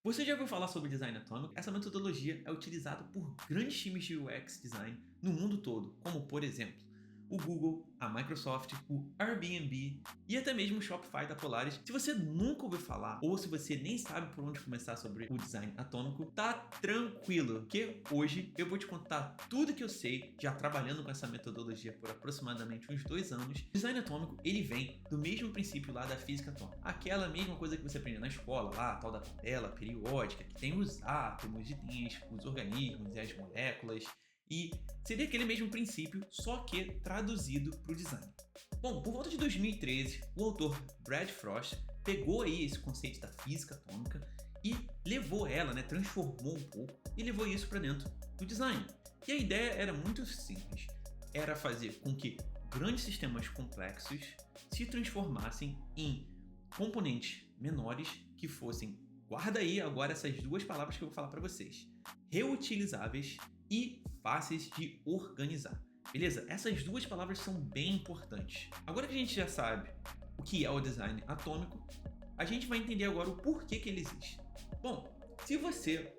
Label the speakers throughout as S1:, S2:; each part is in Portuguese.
S1: Você já ouviu falar sobre design atômico? Essa metodologia é utilizada por grandes times de UX design no mundo todo, como por exemplo, o Google, a Microsoft, o Airbnb e até mesmo o Shopify da Polaris. Se você nunca ouviu falar ou se você nem sabe por onde começar sobre o design atômico, tá tranquilo, que hoje eu vou te contar tudo que eu sei já trabalhando com essa metodologia por aproximadamente uns 2 anos. O design atômico, ele vem do mesmo princípio lá da física atômica, aquela mesma coisa que você aprende na escola, lá, a tal da tabela periódica, que tem os átomos e tem os organismos e as moléculas. E seria aquele mesmo princípio, só que traduzido para o design. Bom, por volta de 2013, o autor Brad Frost pegou aí esse conceito da física atômica e levou ela, transformou um pouco e levou isso para dentro do design. E a ideia era muito simples, era fazer com que grandes sistemas complexos se transformassem em componentes menores que fossem, guarda aí agora essas duas palavras que eu vou falar para vocês, reutilizáveis e fáceis de organizar. Beleza? Essas duas palavras são bem importantes. Agora que a gente já sabe o que é o design atômico, a gente vai entender agora o porquê que ele existe. Bom, se você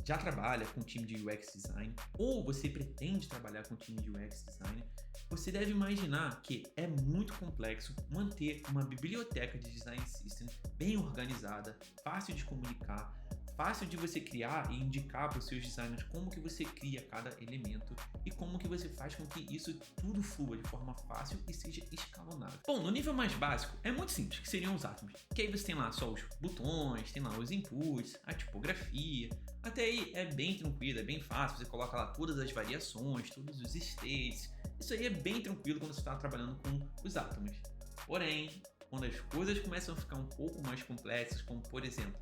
S1: já trabalha com time de UX design ou você pretende trabalhar com time de UX design, você deve imaginar que é muito complexo manter uma biblioteca de design system bem organizada, fácil de comunicar, fácil de você criar e indicar para os seus designers como que você cria cada elemento e como que você faz com que isso tudo flua de forma fácil e seja escalonável. Bom, no nível mais básico é muito simples, que seriam os átomos, que aí você tem lá só os botões, tem lá os inputs, a tipografia, até aí é bem tranquilo, é bem fácil, você coloca lá todas as variações, todos os states, isso aí é bem tranquilo quando você está trabalhando com os átomos. Porém, quando as coisas começam a ficar um pouco mais complexas, como por exemplo,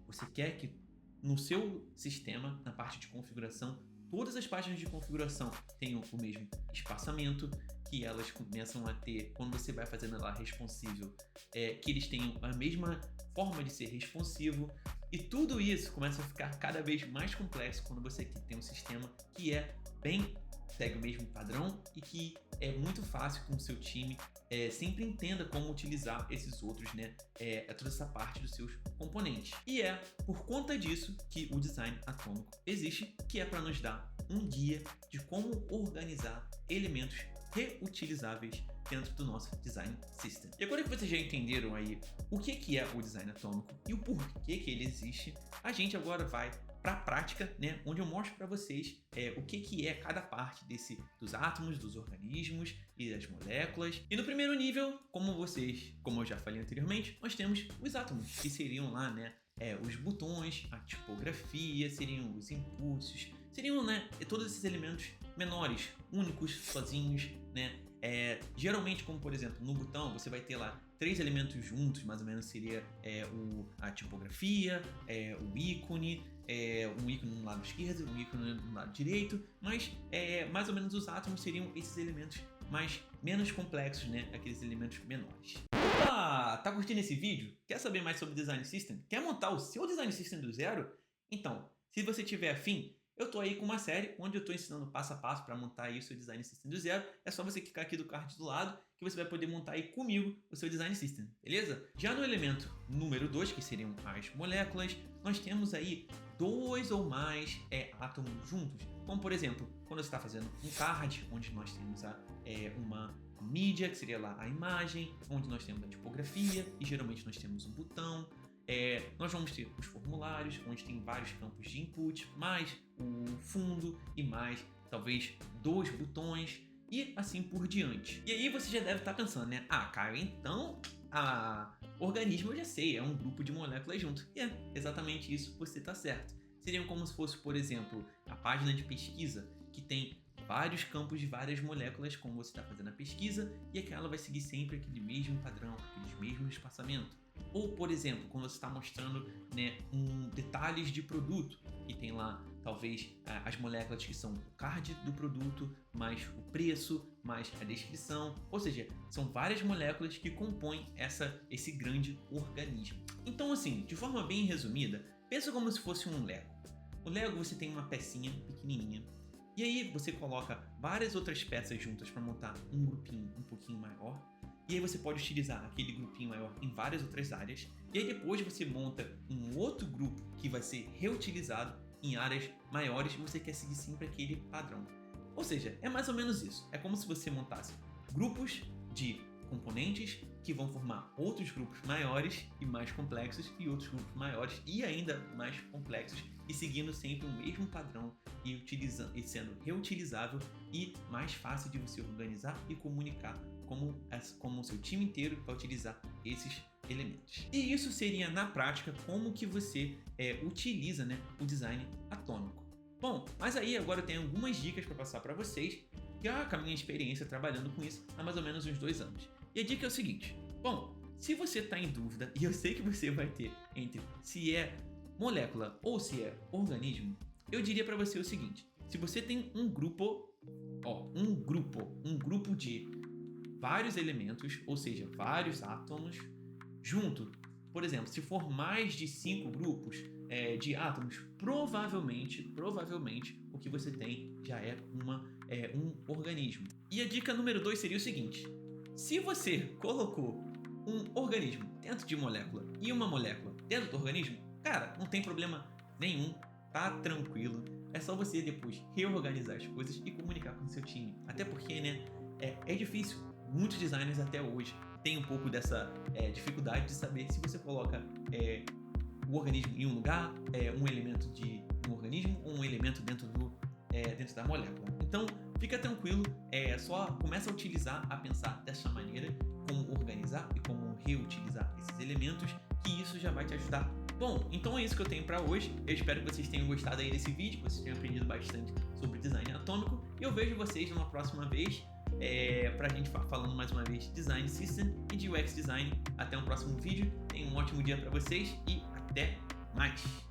S1: você quer que no seu sistema, na parte de configuração, todas as páginas de configuração tenham o mesmo espaçamento, que elas começam a ter, quando você vai fazendo ela responsível, que eles tenham a mesma forma de ser responsivo, e tudo isso começa a ficar cada vez mais complexo quando você tem um sistema que é bem segue o mesmo padrão e que é muito fácil com o seu time sempre entenda como utilizar esses outros, toda essa parte dos seus componentes. E é por conta disso que o design atômico existe, que é para nos dar um guia de como organizar elementos reutilizáveis dentro do nosso design system. E agora que vocês já entenderam aí o que é o design atômico e o porquê que ele existe, a gente agora vai para a prática, onde eu mostro para vocês o que é cada parte dos átomos, dos organismos e das moléculas. E no primeiro nível, como eu já falei anteriormente, nós temos os átomos, que seriam lá, os botões, a tipografia, seriam os inputs, seriam todos esses elementos menores, únicos, sozinhos, geralmente, como por exemplo, no botão você vai ter lá 3 elementos juntos, mais ou menos seria a tipografia, o ícone, um ícone no lado esquerdo, um ícone no lado direito, mas mais ou menos os átomos seriam esses elementos menos complexos, aqueles elementos menores. Tá curtindo esse vídeo? Quer saber mais sobre Design System? Quer montar o seu Design System do zero? Então, se você tiver afim, eu tô aí com uma série onde eu tô ensinando passo a passo para montar aí o seu Design System do zero. É só você clicar aqui do card do lado que você vai poder montar aí comigo o seu Design System, beleza? Já no elemento número 2, que seriam as moléculas, nós temos aí 2 ou mais átomos juntos. Como por exemplo, quando você está fazendo um card, onde nós temos uma mídia, que seria lá a imagem, onde nós temos a tipografia e geralmente nós temos um botão. Nós vamos ter os formulários, onde tem vários campos de input, mais o fundo e mais talvez 2 botões e assim por diante. E aí você já deve estar pensando, Caio, então organismo eu já sei, é um grupo de moléculas junto. E é exatamente isso, você está certo. Seriam como se fosse, por exemplo, a página de pesquisa, que tem vários campos de várias moléculas, como você está fazendo a pesquisa, e aquela vai seguir sempre aquele mesmo padrão, aquele mesmo espaçamento. Ou, por exemplo, quando você está mostrando detalhes de produto, e tem lá, talvez, as moléculas que são o card do produto, mais o preço, mais a descrição. Ou seja, são várias moléculas que compõem esse grande organismo. Então, assim, de forma bem resumida, pensa como se fosse um Lego. O Lego você tem uma pecinha pequenininha, e aí você coloca várias outras peças juntas para montar um grupinho um pouquinho maior. e aí você pode utilizar aquele grupinho maior em várias outras áreas, e aí depois você monta um outro grupo que vai ser reutilizado em áreas maiores e você quer seguir sempre aquele padrão. Ou seja, é mais ou menos isso. É como se você montasse grupos de componentes que vão formar outros grupos maiores e mais complexos e outros grupos maiores e ainda mais complexos e seguindo sempre o mesmo padrão e sendo reutilizável e mais fácil de você organizar e comunicar como o seu time inteiro vai utilizar esses elementos. E isso seria na prática como que você utiliza, né, o design atômico. Bom, mas aí agora eu tenho algumas dicas para passar para vocês, que é com a minha experiência trabalhando com isso há mais ou menos uns 2 anos. E a dica é o seguinte: bom, se você está em dúvida, e eu sei que você vai ter entre se é molécula ou se é organismo, eu diria para você o seguinte: se você tem um grupo de vários elementos, ou seja, vários átomos, junto, por exemplo, se for mais de 5 grupos de átomos, provavelmente o que você tem já é um organismo. E a dica número 2 seria o seguinte: se você colocou um organismo dentro de molécula e uma molécula dentro do organismo, cara, não tem problema nenhum, tá tranquilo. É só você depois reorganizar as coisas e comunicar com o seu time. Até porque, né, é difícil. Muitos designers até hoje têm um pouco dessa dificuldade de saber se você coloca o organismo em um lugar, um elemento de um organismo ou um elemento dentro da molécula. Então, fica tranquilo, só começa a utilizar, a pensar dessa maneira, como organizar e como reutilizar esses elementos, que isso já vai te ajudar. Bom, então é isso que eu tenho para hoje. Eu espero que vocês tenham gostado aí desse vídeo, que vocês tenham aprendido bastante sobre design atômico. E eu vejo vocês numa próxima vez, pra gente falando mais uma vez de Design System e de UX Design. Até um próximo vídeo. Tenham um ótimo dia para vocês e até mais!